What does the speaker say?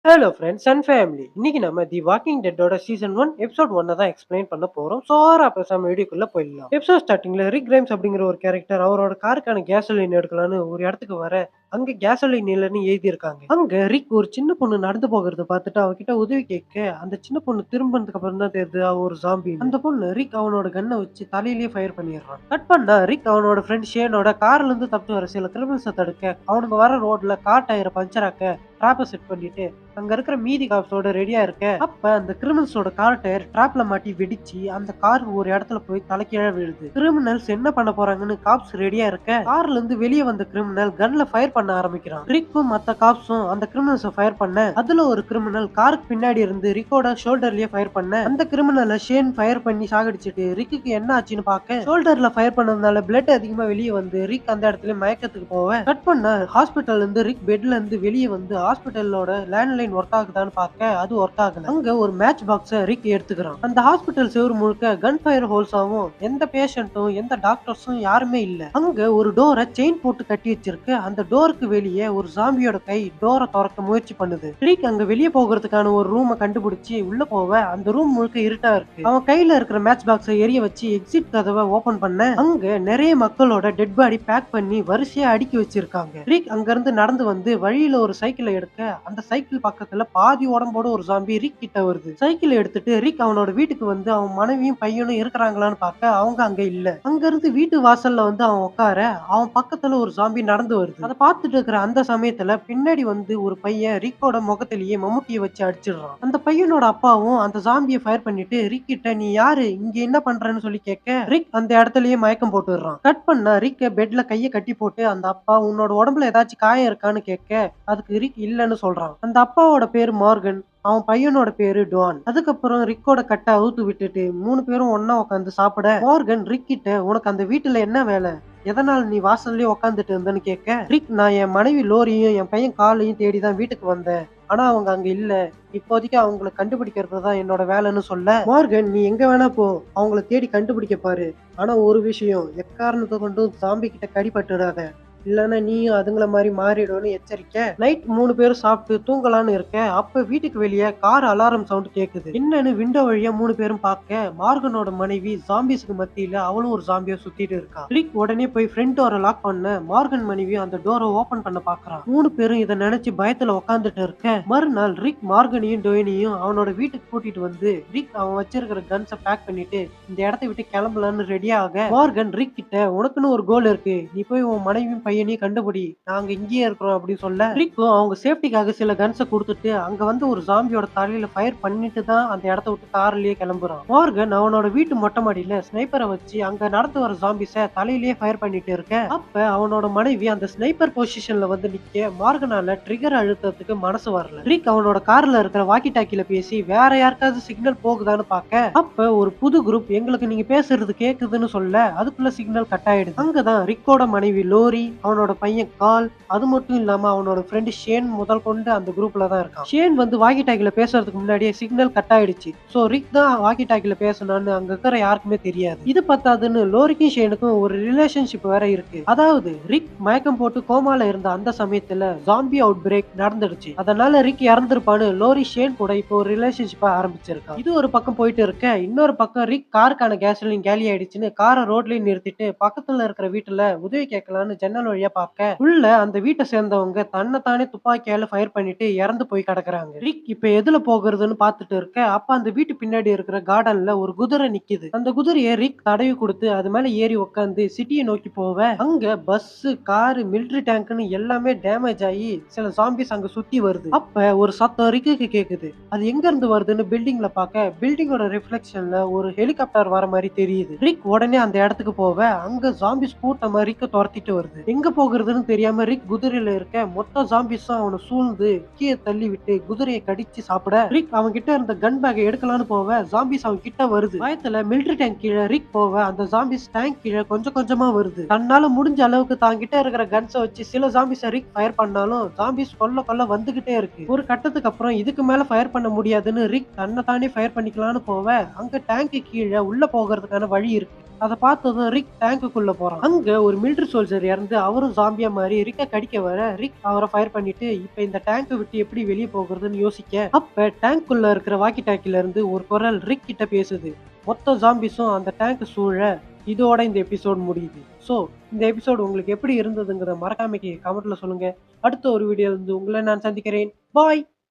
Hello friends and family. இன்னைக்கு நம்ம தி walking டெட்டோட season 1 episode 1 தான் எக்ஸ்பிளைன் பண்ண போறோம். சோரா பேசாம வீடியோக்குள்ள போயிடலாம். எபிசோட் ஸ்டார்டிங்ல ரிக் கிரைம்ஸ் அப்படிங்கிற ஒரு கேரக்டர் அவரோட காருக்கான கேசோலின் எடுக்கலான்னு ஒரு இடத்துக்கு வர அங்க கேசோலின் இல்லைன்னு எழுதி இருக்காங்க. அங்க ரிக் ஒரு சின்ன பொண்ணு நடந்து போகிறத பார்த்துட்டு அவகிட்ட உதவி கேட்க அந்த சின்ன பொண்ணு திரும்பினதுக்கு அப்புறம் தான் தெரியுது அவ ஒரு ஜாம்பி. அந்த பொண்ணு ரிக் அவனோட கன்னை வச்சு தலையிலேயே ஃபயர் பண்ணிடுறான். கட் பண்ணா ரிக் அவனோட ஃப்ரெண்ட் ஷேனோட கார்ல இருந்து தப்பிச்சு வர சில கிரிமினல்ஸை தடுக்க அவனுக்கு வர ரோட்ல கார் டயரை பஞ்சர் ஆக்க டிராப்பை செட் பண்ணிட்டு அங்க இருக்கிற மீதி காப்ஸோட ரெடியா இருக்க அப்ப அந்த கிரிமினல்ஸோட கார் டயர் டிராப்ல மாட்டி வெடிச்சு அந்த கார் ஒரு இடத்துல போய் தலைக்கீழ விழுது. கிரிமினல்ஸ் என்ன பண்ண போறாங்கன்னு காப்ஸ் ரெடியா இருக்க கார்ல இருந்து வெளியே வந்த கிரிமினல் கன்ல ஃபயர் பண்ண ஆரம்பிக்கிறான். ரிக்கும் மத்த காப்ஸும் அந்த கிரிமினல்ஸை ஃபயர் பண்ண அதுல ஒரு கிரிமினல் காருக்கு பின்னாடி இருந்து ரிக்கோட ஷோல்டர்லயே ஃபயர் பண்ண அந்த கிரிமினலை ஷேன் ஃபயர் பண்ணி சாகடிச்சிட்டு ரிக்குக்கு என்ன ஆச்சுன்னு பார்க்க ஷோல்டர்ல ஃபயர் பண்ணதுனால பிளட் அதிகமா வெளியே வந்து ரிக் அந்த இடத்துல மயக்கத்துக்கு போவ கட் பண்ண ஹாஸ்பிட்டல்ல இருந்து ரிக் பெட்ல இருந்து வெளியே வந்து ஹாஸ்பிட்டலோட லேண்ட்லைன் ஒர்க் ஆகுதான்னு பார்க்க அது ஒர்க் ஆகல. அங்க ஒரு மேட்ச் பாக்ஸ ரிக் எடுத்துக்கிறான். அந்த ஹாஸ்பிட்டல் செவுரு முழுக்க கன் ஃபயர் ஹோல்ஸாவும் எந்த பேஷண்ட்டும் எந்த டாக்டர்ஸும் யாருமே இல்ல. அங்க ஒரு டோரை செயின் போட்டு கட்டி வச்சிருக்கு. அந்த டோருக்கு வெளியே ஒரு ஜாம்பியோட கை டோரை திறக்க முயற்சி பண்ணுது. ரிக் அங்க வெளியே போகிறதுக்கான ஒரு ரூமை கண்டுபிடிச்சு உள்ள போவ அந்த ரூம் முழுக்க இருட்டா இருக்கு. அவன் கையில இருக்கிற மேட்ச் பாக்ஸை எரிய வச்சு எக்ஸிட் கதவை ஓபன் பண்ண அங்க நிறைய மக்களோட டெட் பாடி பேக் பண்ணி வரிசையா அடுக்கி வச்சிருக்காங்க. ரிக் அங்க இருந்து நடந்து வந்து வழியில ஒரு சைக்கிளை எடுக்க அந்த சைக்கிள் பக்கத்துல பாதி உடம்போட ஒரு ஜாம்பி ரிக் கிட்ட வருது. சைக்கிள் எடுத்துட்டு ரிக் அவனோட வீட்டுக்கு வந்து அவன் மனைவியும் பையனும் இருக்கிறாங்களான்னு பார்க்க அவங்க அங்க இல்ல. அங்க இருந்து வீட்டு வாசல்ல வந்து அவன் உட்கார அவன் பக்கத்துல ஒரு ஜாம்பி நடந்து வருது. அதை பார்த்துட்டு இருக்கிற அந்த சமயத்துல பின்னாடி வந்து ஒரு பையன் ரிக்கோட முகத்திலேயே மம்முட்டியை வச்சு அடிச்சிடுறான். அந்த பையனோட அப்பாவும் அந்த ஜாம்பியை ஃபயர் பண்ணிட்டு ரிக் கிட்ட நீ யாரு இங்க என்ன பண்றன்னு சொல்லி கேட்க ரிக் அந்த இடத்துலயே மயக்கம் போட்டுடுறான். கட் பண்ணா ரிக் பெட்ல கைய கட்டி போட்டு அந்த அப்பா உன்னோட உடம்புல ஏதாச்சும் காயம் இருக்கான்னு கேட்க அதுக்கு ரிக் இல்லன்னு சொல்றான். அந்த அப்பாவோட பேரு மார்கன், அவன் பையனோட பேரு டுவான். அதுக்கப்புறம் ரிக்கோட கட்டை அவுத்து விட்டுட்டு 3 பேரும் ஒன்னா உட்காந்து சாப்பிட மார்கன் ரிக் கிட்ட உனக்கு அந்த வீட்டுல என்ன வேலை, எதனால நீ வாசல்லயே உட்காந்துட்டு இருந்தேன்னு கேட்க ரிக் நான் என் மனைவி லோரியும் என் பையன் காலையும் தேடிதான் வீட்டுக்கு வந்தேன், ஆனா அவங்க அங்க இல்ல, இப்போதைக்கு அவங்களை கண்டுபிடிக்கிறது தான் என்னோட வேலைன்னு சொல்ல மார்கன் நீ எங்க வேணா போ, அவங்கள தேடி கண்டுபிடிக்க பாரு, ஆனா ஒரு விஷயம் எக்காரணத்தை கொண்டும் ஜாம்பி கிட்ட கடிபட்டுடாத, இல்லன்னா நீயும் அதுங்கள மாதிரி மாறிடும்னு எச்சரிக்க. நைட் 3 பேரும் சாப்பிட்டு தூங்கலான்னு இருக்க அப்ப வீட்டுக்கு வெளியே கார் அலாரம் சவுண்ட் கேக்குது. என்னன்னு விண்டோ வழியா 3 பேரும் பார்க்க மார்கனோட மனைவி ஜாம்பிஸ்க்கு மத்தியில அவளும் ஒரு ஜாம்பியா சுத்திட்டு இருக்கா. ரிக் உடனே போய் ஃப்ரண்ட் டோரை லாக் பண்ண மார்கன் மனைவி அந்த டோரை ஓபன் பண்ண பாக்குறான். 3 பேரும் இதை நினைச்சு பயத்துல உட்காந்துட்டு இருக்க மறுநாள் ரிக் மார்கனையும் டொயினையும் அவனோட வீட்டுக்கு கூட்டிட்டு வந்து ரிக் அவன் வச்சிருக்கிற கன்ஸை பேக் பண்ணிட்டு இந்த இடத்தை விட்டு கிளம்பலான்னு ரெடியாக மார்கன் ரிக் கிட்ட உனக்குன்னு ஒரு கோல் இருக்கு, நீ போய் உன் மனைவியும் பையனையும் கண்டுபிடி, நாங்க இங்கேயே இருக்கிறோம் அப்படின்னு சொல்ல ரிக்கும் அவங்க சேஃப்டிக்காக சில கன்ஸை கொடுத்துட்டு அங்க வந்து ஒரு ஜாம்பியோட தலையில ஃபயர் பண்ணிட்டு தான் அந்த இடத்த விட்டு கார்லயே கிளம்புறான். மார்கன் அவனோட வீட்டு மொட்டை மாடியில ஸ்னைப்பரை வச்சு அங்க நடந்து வர ஜாம்பிஸ தலையிலேயே ஃபயர் பண்ணிட்டு இருக்க அப்ப அவனோட மனைவி அந்த ஸ்னைப்பர் பொசிஷன்ல வந்து நிக்க மார்கனால ட்ரிகர் அழுத்தத்துக்கு மனசு வரல. ரிக் அவனோட கார்ல இருக்கிற வாக்கி டாக்கில பேசி வேற யாருக்காவது சிக்னல் போகுதான்னு பார்க்க அப்ப ஒரு புது குரூப் எங்களுக்கு நீங்க பேசுறது கேக்குதுன்னு சொல்ல அதுக்குள்ள சிக்னல் கட் ஆயிடுது. அங்கதான் ரிக்கோட மனைவி லோரி, அவனோட பையன் கால், அது மட்டும் இல்லாம அவனோட ஃப்ரெண்ட் ஷேன் முதல் கொண்டு அந்த குரூப்ல தான் இருக்கான். ஷேன் வந்து வாக்கி டாக்கில பேசுறதுக்கு முன்னாடியே சிக்னல் கட் ஆயிடுச்சு. சோ ரிக் தான் வாக்கி டாக்கில பேசணும்னு அங்க இருக்கிற யாருக்குமே தெரியாது. இது பத்தாதுன்னு லோரிக்கும் ஷேனுக்கும் ஒரு ரிலேஷன்ஷிப் வேற இருக்கு. அதாவது ரிக் மயக்கம் போட்டு கோமால இருந்த அந்த சமயத்துல ஜாம்பி அவுட் பிரேக் நடந்துடுச்சு. அதனால ரிக் இறந்திருப்பான்னு லோரி ஷேன் கூட இப்போ ஒரு ரிலேஷன்ஷிப்பா ஆரம்பிச்சிருக்கான். இது ஒரு பக்கம் போயிட்டு இருக்க இன்னொரு பக்கம் ரிக் காருக்கான கேஸ்லின் காலி ஆயிடுச்சுன்னு காரை ரோட்லயும் நிறுத்திட்டு பக்கத்துல இருக்கிற வீட்டுல உதவி கேட்கலான்னு ஜன்னல் வழியா பார்க்க உள்ள அந்த வீட்டை சேர்ந்தவங்க தன்னைத்தானே துப்பாக்கியால ஃபயர் பண்ணிட்டு இறந்து போய் கிடக்குறாங்க. ரிக் இப்ப எதுல போகிறதுன்னு பார்த்துட்டு இருக்க அப்ப அந்த வீட்டு பின்னாடி இருக்கிற கார்டன்ல ஒரு குதிரை நிக்குது. அந்த குதிரையை ரிக் தடவி கொடுத்து அது மேல ஏறி உட்காந்து சிட்டியை நோக்கி போவ அங்க பஸ், காரு, மிலிட்டரி டேங்க்னு எல்லாமே டேமேஜ் ஆகி சில ஜாம்பிஸ் அங்க சுத்தி வருது. அப்ப ஒரு சத்தம் ரிக்குக்கு கேக்குது. அது எங்க இருந்து வருதுன்னு பில்டிங்ல பார்க்க பில்டிங்கோட ரிஃப்ளெக்ஷன்ல ஒரு ஹெலிகாப்டர் வர மாதிரி தெரியுது. ரிக் உடனே அந்த இடத்துக்கு போவ அங்க ஜாம்பிஸ் கூட்டமா ரிக்க துரத்திட்டு வருது. எங்க போகிறதுன்னு தெரியாம ரிக் குதிரையில இருக்க மொத்த ஜாம்பிஸும் அவனை சூழ்ந்து கீழே தள்ளி விட்டு குதிரையை கடிச்சு சாப்பிட ரிக் அவன் கிட்ட இருந்த கன் பேக்கை எடுக்கலான்னு போவ ஜாம்பிஸ் அவன் கிட்ட வருது. பயத்துல மிலிட்டரி டேங்க் கீழே ரிக் போவ அந்த ஜாம்பிஸ் டேங்க் கீழே கொஞ்சம் கொஞ்சமா வருது. தன்னால முடிஞ்ச அளவுக்கு தான் கிட்ட இருக்கிற கன்ஸை வச்சு சில ஜாம்பிஸை ரிக் ஃபயர் பண்ணாலும் ஜாம்பிஸ் கொல்ல கொல்ல வந்துகிட்டே இருக்கு. ஒரு கட்டத்துக்கு அப்புறம் இதுக்கு மேல ஃபயர் பண்ண முடியாதுன்னு ரிக் தன்னை தானே ஃபயர் பண்ணிக்கலான்னு போவ அங்க டேங்க் கீழே உள்ள போகிறதுக்கான வழி இருக்கு. அதை பார்த்ததும் ரிக் டேங்குக்குள்ள போறான். அங்க ஒரு மிலிட்டரி சோல்ஜர் இறந்து அவரும் ஜாம்பியா மாறி ரிக்க கடிக்க வர ரிக் அவரை ஃபயர் பண்ணிட்டு இப்ப இந்த டேங்கை விட்டு எப்படி வெளியே போகிறதுன்னு யோசிக்க அப்ப டேங்க்குள்ள இருக்கிற வாக்கி டாக்கில இருந்து ஒரு குரல் ரிக் கிட்ட பேசுது. மொத்த ஜாம்பிஸும் அந்த டேங்க் சூழ இதோட இந்த எபிசோட் முடியுது. ஸோ இந்த எபிசோட் உங்களுக்கு எப்படி இருந்ததுங்கிறத மறக்காம கமெண்ட்ல சொல்லுங்க. அடுத்த ஒரு வீடியோல இருந்து உங்களை நான் சந்திக்கிறேன். பாய்.